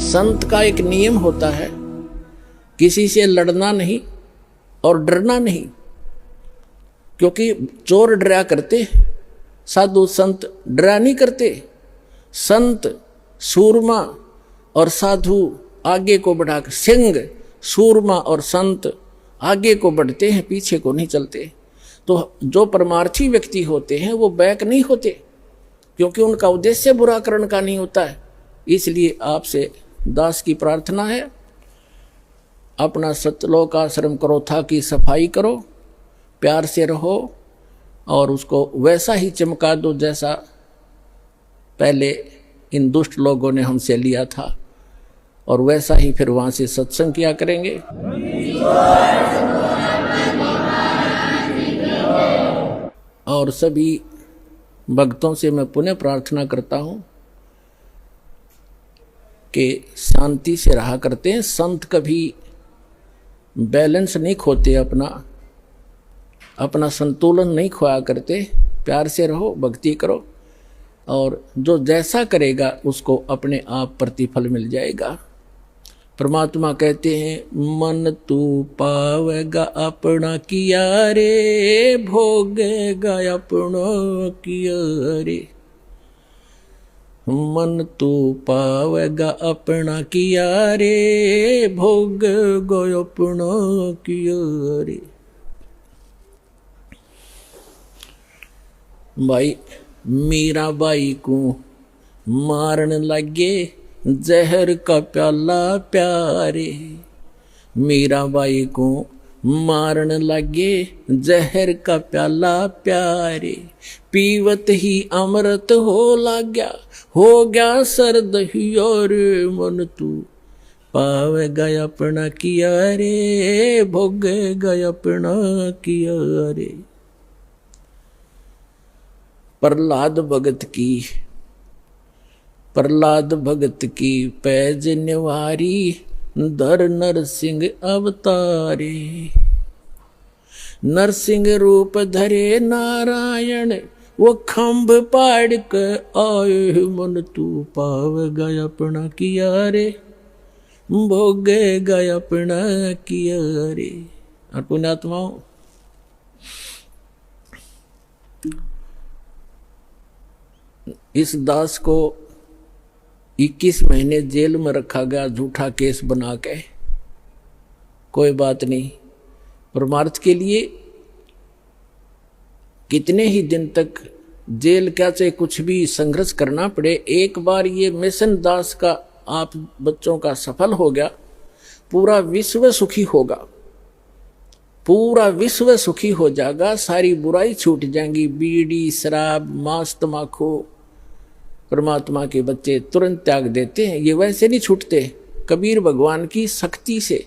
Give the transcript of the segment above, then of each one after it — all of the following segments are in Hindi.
संत का एक नियम होता है, किसी से लड़ना नहीं और डरना नहीं, क्योंकि चोर डरा करते, साधु संत डरा नहीं करते। संत सूरमा और साधु आगे को बढ़ाकर, सिंह सूरमा और संत आगे को बढ़ते हैं, पीछे को नहीं चलते। तो जो परमार्थी व्यक्ति होते हैं वो बैक नहीं होते, क्योंकि उनका उद्देश्य बुरा करने का नहीं होता है। इसलिए आपसे दास की प्रार्थना है, अपना सतलोक आश्रम करो था कि सफाई करो, प्यार से रहो और उसको वैसा ही चमका दो जैसा पहले इन दुष्ट लोगों ने हमसे लिया था, और वैसा ही फिर वहाँ से सत्संग किया करेंगे। और सभी भक्तों से मैं पुनः प्रार्थना करता हूँ कि शांति से रहा करते हैं। संत कभी बैलेंस नहीं खोते, अपना संतुलन नहीं खोया करते। प्यार से रहो, भक्ति करो, और जो जैसा करेगा उसको अपने आप प्रतिफल मिल जाएगा। परमात्मा कहते हैं, मन तू पावेगा अपना किया रे, भोगेगा अपना किया रे। मन तू पावेगा अपना किया रे, भोगेगा अपना किया रे। भाई मीरा बाई को मारन लगे जहर का प्याला प्यारे, मीरा बाई को मारन लगे जहर का प्याला प्यारे। पीवत ही अमृत हो गया सर्द ही, और मन तू पावेगा अपना किया रे, भोगेगा अपना किया रे। प्रहलाद भगत की पैज निवारी, धर नरसिंह अवतारे। नरसिंह रूप धरे नारायण, वो खंभ पाड़ के आए। मन तू पावेगा अपना किया रे, भोगेगा अपना किया रे। और पुण्यात्माओं, इस दास को 21 महीने जेल में रखा गया झूठा केस बना के। कोई बात नहीं, परमार्थ के लिए कितने ही दिन तक जेल क्या चाहे कुछ भी संघर्ष करना पड़े, एक बार ये मिशन दास का आप बच्चों का सफल हो गया, पूरा विश्व सुखी होगा, पूरा विश्व सुखी हो जाएगा। सारी बुराई छूट जाएंगी, बीड़ी शराब मांस तमाकू परमात्मा के बच्चे तुरंत त्याग देते हैं। ये वैसे नहीं छूटते, कबीर भगवान की शक्ति से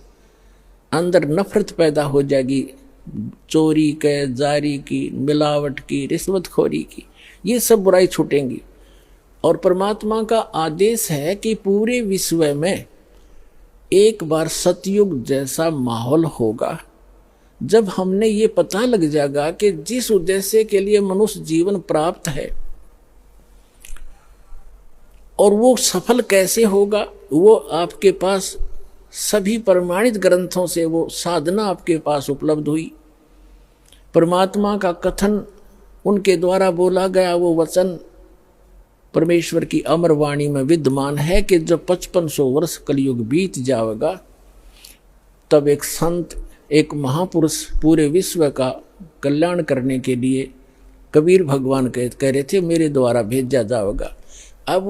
अंदर नफरत पैदा हो जाएगी, चोरी के, जारी की, मिलावट की, रिश्वतखोरी की, ये सब बुराई छूटेंगी। और परमात्मा का आदेश है कि पूरे विश्व में एक बार सतयुग जैसा माहौल होगा, जब हमने ये पता लग जाएगा कि जिस उद्देश्य के लिए मनुष्य जीवन प्राप्त है और वो सफल कैसे होगा, वो आपके पास सभी प्रमाणित ग्रंथों से वो साधना आपके पास उपलब्ध हुई। परमात्मा का कथन उनके द्वारा बोला गया वो वचन परमेश्वर की अमर वाणी में विद्यमान है कि जब 5500 वर्ष कलयुग बीत जाएगा, तब एक संत, एक महापुरुष पूरे विश्व का कल्याण करने के लिए कबीर भगवान कह रहे थे मेरे द्वारा भेजा जाएगा। अब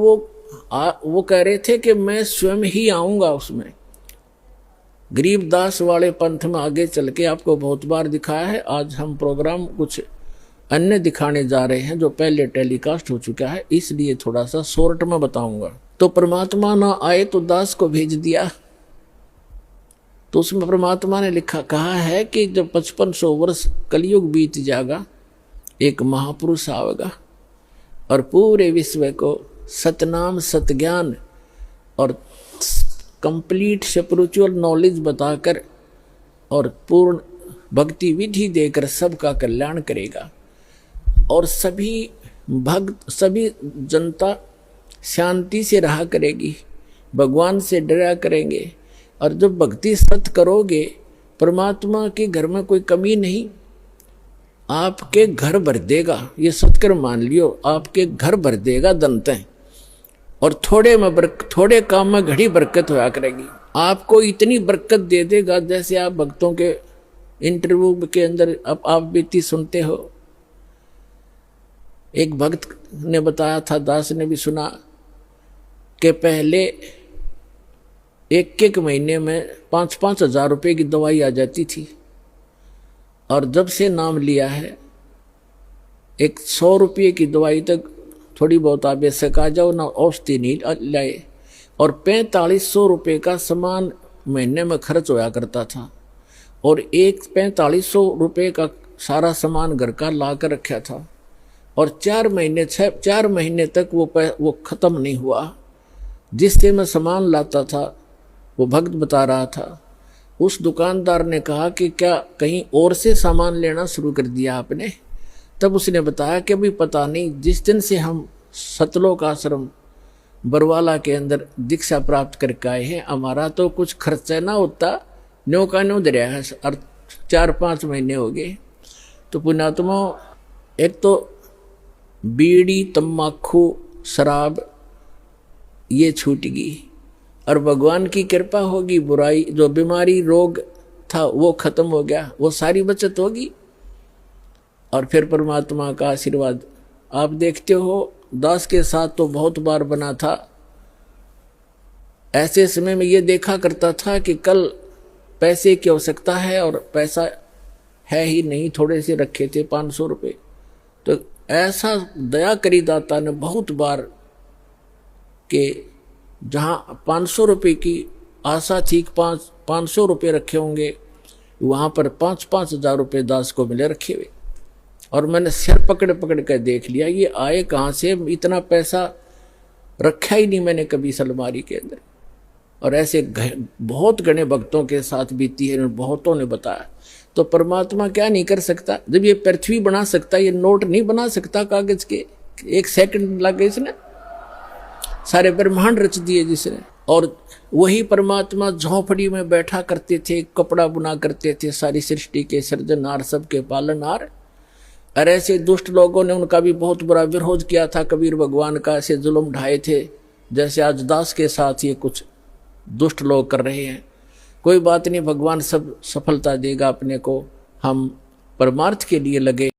वो कह रहे थे कि मैं स्वयं ही आऊंगा उसमें। गरीबदास वाले पंथ में आगे चल के आपको बहुत बार दिखाया है। आज हम प्रोग्राम कुछ अन्य दिखाने जा रहे हैं जो पहले टेलीकास्ट हो चुका है, इसलिए थोड़ा सा शॉर्ट में बताऊंगा। तो परमात्मा ना आए तो दास को भेज दिया, तो उसमें परमात्मा ने कहा है कि जब 5500 वर्ष कलयुग बीत जाएगा, एक महापुरुष आएगा और पूरे विश्व को सतनाम सतज्ञान और कंप्लीट स्पिरिचुअल नॉलेज बताकर और पूर्ण भक्ति विधि देकर सबका कल्याण करेगा। और सभी भक्त, सभी जनता शांति से रहा करेगी, भगवान से डरा करेंगे। और जब भक्ति सत करोगे, परमात्मा के घर में कोई कमी नहीं, आपके घर भर देगा। ये सत्कर मान लियो, आपके घर भर देगा दंतें। और थोड़े काम में घड़ी बरकत होया करेगी। आपको इतनी बरकत दे देगा, जैसे आप भक्तों के इंटरव्यू के अंदर आप बीती सुनते हो। एक भक्त ने बताया था, दास ने भी सुना, कि पहले एक महीने में 5-5 हजार रुपये की दवाई आ जाती थी, और जब से नाम लिया है 100 रुपये की दवाई तक थोड़ी बहुत आवश्यक आ जाओ ना, औषधि नहीं लाए। और 4500 रुपये का सामान महीने में खर्च होया करता था, और 4500 रुपये का सारा सामान घर का ला कर रखा था, और 4 महीने तक वो ख़त्म नहीं हुआ। जिससे मैं सामान लाता था, वो भक्त बता रहा था, उस दुकानदार ने कहा कि क्या कहीं और से सामान लेना शुरू कर दिया आपने? तब उसने बताया कि अभी पता नहीं, जिस दिन से हम सतलोक आश्रम बरवाला के अंदर दीक्षा प्राप्त करके आए हैं, हमारा तो कुछ खर्चा ना होता, न्यो का न्यो दरिया है, और 4-5 महीने हो गए। तो पुण्यात्मा, एक तो बीड़ी, तम्बाकू, शराब ये छूटेगी, और भगवान की कृपा होगी, बुराई जो बीमारी रोग था वो खत्म हो गया, वो सारी बचत होगी। और फिर परमात्मा का आशीर्वाद आप देखते हो। दास के साथ तो बहुत बार बना था। ऐसे समय में ये देखा करता था कि कल पैसे की आवश्यकता है, और पैसा है ही नहीं, थोड़े से रखे थे 500 रुपये। तो ऐसा दया करी दाता ने बहुत बार कि जहाँ 500 रुपये की आशा थी, 500 रुपये रखे होंगे, वहाँ पर 5-5 हजार रुपये दास को मिले रखे हुए। और मैंने सिर पकड़ कर देख लिया, ये आए कहाँ से, इतना पैसा रखा ही नहीं मैंने कभी अलमारी के अंदर। और ऐसे बहुत घने भक्तों के साथ बीती है, बहुतों ने बताया। तो परमात्मा क्या नहीं कर सकता? जब ये पृथ्वी बना सकता, ये नोट नहीं बना सकता कागज के, 1 सेकंड लगे इसने, सारे ब्रह्मांड रच दिए जिसने। और वही परमात्मा झोंपड़ी में बैठा करते थे, कपड़ा बुना करते थे, सारी सृष्टि के सृजनहार, सबके पालनहार। और ऐसे दुष्ट लोगों ने उनका भी बहुत बुरा विरोध किया था, कबीर भगवान का ऐसे जुल्म ढाए थे, जैसे आज दास के साथ ये कुछ दुष्ट लोग कर रहे हैं। कोई बात नहीं, भगवान सब सफलता देगा अपने को। हम परमार्थ के लिए लगे।